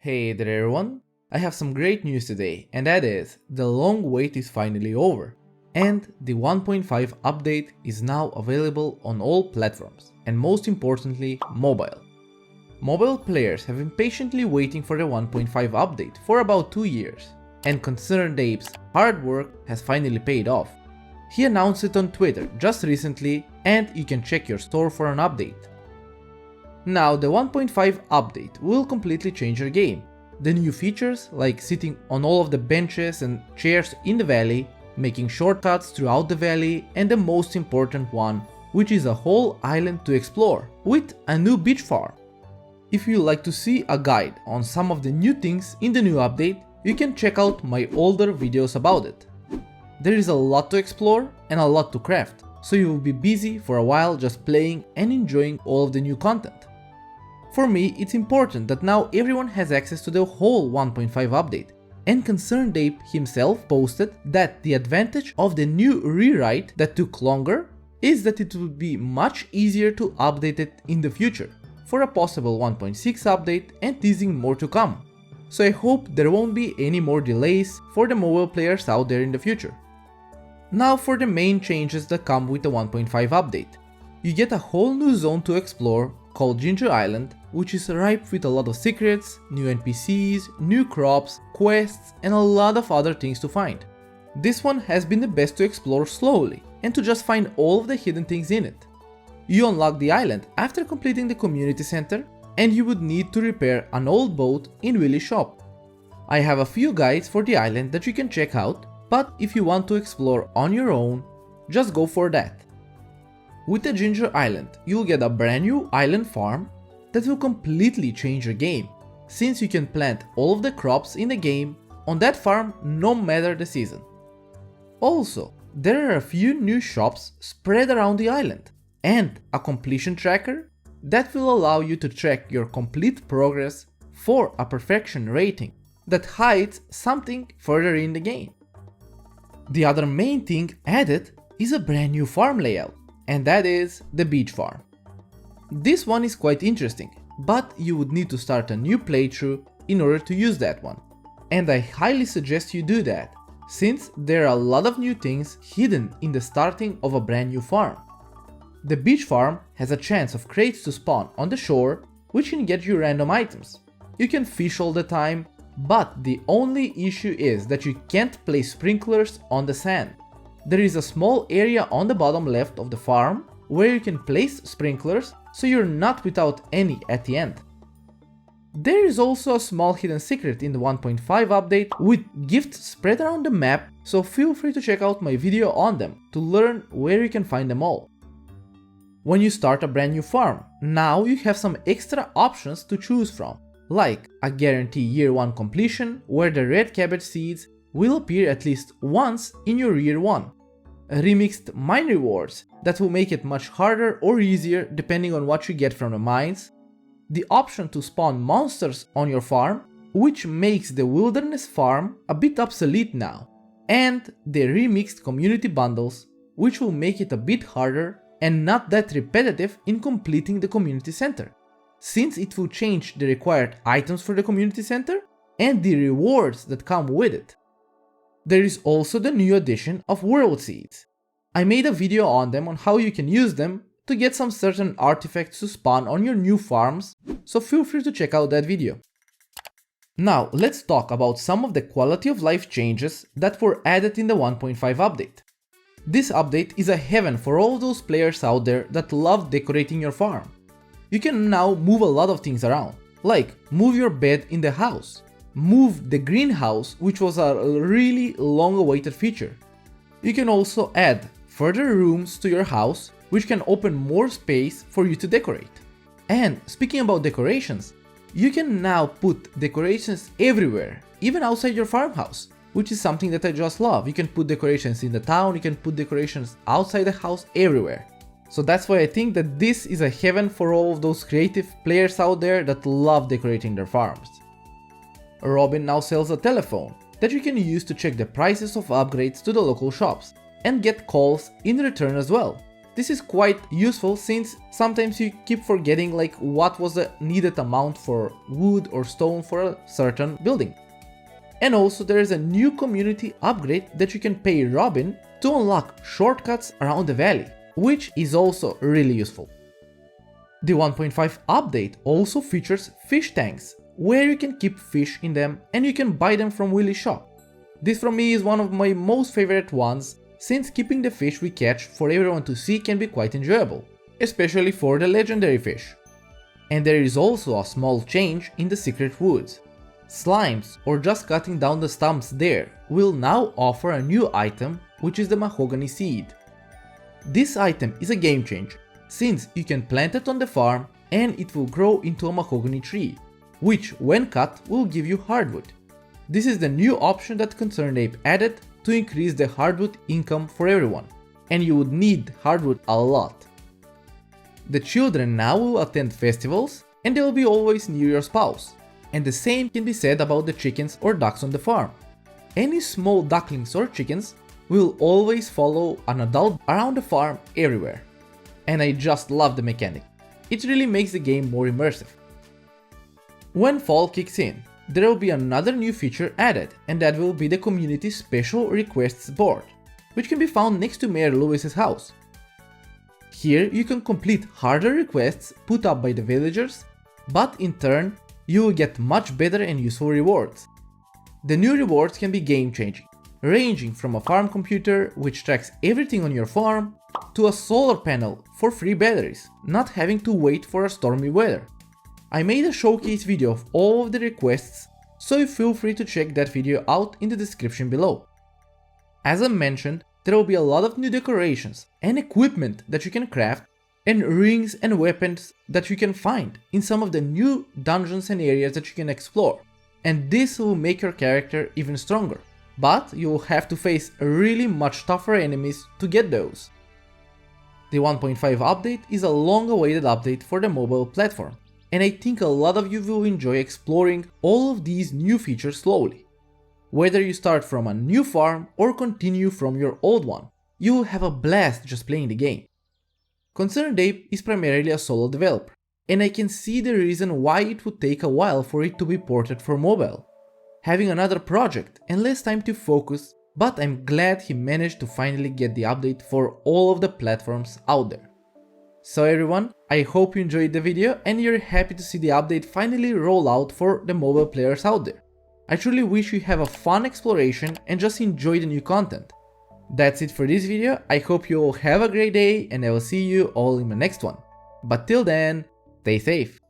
Hey there everyone, I have some great news today, and that is, the long wait is finally over, and the 1.5 update is now available on all platforms, and most importantly, mobile. Mobile players have been patiently waiting for the 1.5 update for about 2 years, and Concerned Ape's hard work has finally paid off. He announced it on Twitter just recently, and you can check your store for an update. Now, the 1.5 update will completely change your game. The new features, like sitting on all of the benches and chairs in the valley, making shortcuts throughout the valley, and the most important one, which is a whole island to explore, with a new beach farm. If you like to see a guide on some of the new things in the new update, you can check out my older videos about it. There is a lot to explore and a lot to craft, so you will be busy for a while just playing and enjoying all of the new content. For me, it's important that now everyone has access to the whole 1.5 update, and Concerned Ape himself posted that the advantage of the new rewrite that took longer is that it would be much easier to update it in the future, for a possible 1.6 update and teasing more to come. So I hope there won't be any more delays for the mobile players out there in the future. Now for the main changes that come with the 1.5 update. You get a whole new zone to explore called Ginger Island, which is ripe with a lot of secrets, new NPCs, new crops, quests, and a lot of other things to find. This one has been the best to explore slowly and to just find all of the hidden things in it. You unlock the island after completing the community center, and you would need to repair an old boat in Willie's shop. I have a few guides for the island that you can check out, but if you want to explore on your own, just go for that. With the Ginger Island, you'll get a brand new island farm that will completely change your game, since you can plant all of the crops in the game on that farm no matter the season. Also, there are a few new shops spread around the island, and a completion tracker that will allow you to track your complete progress for a perfection rating that hides something further in the game. The other main thing added is a brand new farm layout, and that is the beach farm. This one is quite interesting, but you would need to start a new playthrough in order to use that one, and I highly suggest you do that, since there are a lot of new things hidden in the starting of a brand new farm. The beach farm has a chance of crates to spawn on the shore, which can get you random items. You can fish all the time, but the only issue is that you can't place sprinklers on the sand. There is a small area on the bottom left of the farm where you can place sprinklers, so you're not without any at the end. There is also a small hidden secret in the 1.5 update with gifts spread around the map, so feel free to check out my video on them to learn where you can find them all. When you start a brand new farm, now you have some extra options to choose from, like a guarantee year 1 completion where the red cabbage seeds will appear at least once in your year 1, remixed mine rewards that will make it much harder or easier depending on what you get from the mines, the option to spawn monsters on your farm, which makes the wilderness farm a bit obsolete now, and the remixed community bundles, which will make it a bit harder and not that repetitive in completing the community center, since it will change the required items for the community center and the rewards that come with it. There is also the new addition of world seeds. I made a video on them on how you can use them to get some certain artifacts to spawn on your new farms, so feel free to check out that video. Now let's talk about some of the quality of life changes that were added in the 1.5 update. This update is a heaven for all those players out there that love decorating your farm. You can now move a lot of things around, like move your bed in the house, move the greenhouse, which was a really long awaited feature. You can also add further rooms to your house, which can open more space for you to decorate. And speaking about decorations, you can now put decorations everywhere, even outside your farmhouse, which is something that I just love. You can put decorations in the town, you can put decorations outside the house, everywhere. So that's why I think that this is a heaven for all of those creative players out there that love decorating their farms. Robin now sells a telephone that you can use to check the prices of upgrades to the local shops and get calls in return as well. This is quite useful since sometimes you keep forgetting like what was the needed amount for wood or stone for a certain building. And also there is a new community upgrade that you can pay Robin to unlock shortcuts around the valley, which is also really useful. The 1.5 update also features fish tanks, where you can keep fish in them and you can buy them from Willie's shop. This from me is one of my most favorite ones, since keeping the fish we catch for everyone to see can be quite enjoyable, especially for the legendary fish. And there is also a small change in the secret woods. Slimes, or just cutting down the stumps there, will now offer a new item, which is the mahogany seed. This item is a game changer, since you can plant it on the farm and it will grow into a mahogany tree, which when cut will give you hardwood. This is the new option that Concerned Ape added to increase the hardwood income for everyone, and you would need hardwood a lot. The children now will attend festivals and they will be always near your spouse, and the same can be said about the chickens or ducks on the farm. Any small ducklings or chickens will always follow an adult around the farm everywhere. And I just love the mechanic, it really makes the game more immersive. When fall kicks in, there will be another new feature added, and that will be the community special requests board, which can be found next to Mayor Lewis's house. Here you can complete harder requests put up by the villagers, but in turn you will get much better and useful rewards. The new rewards can be game changing, ranging from a farm computer which tracks everything on your farm, to a solar panel for free batteries, not having to wait for a stormy weather. I made a showcase video of all of the requests, so you feel free to check that video out in the description below. As I mentioned, there will be a lot of new decorations and equipment that you can craft, and rings and weapons that you can find in some of the new dungeons and areas that you can explore, and this will make your character even stronger, but you will have to face really much tougher enemies to get those. The 1.5 update is a long-awaited update for the mobile platform, and I think a lot of you will enjoy exploring all of these new features slowly. Whether you start from a new farm or continue from your old one, you will have a blast just playing the game. Concerned Ape is primarily a solo developer, and I can see the reason why it would take a while for it to be ported for mobile, having another project and less time to focus, but I'm glad he managed to finally get the update for all of the platforms out there. So everyone, I hope you enjoyed the video and you're happy to see the update finally roll out for the mobile players out there. I truly wish you have a fun exploration and just enjoy the new content. That's it for this video, I hope you all have a great day and I will see you all in the next one. But till then, stay safe.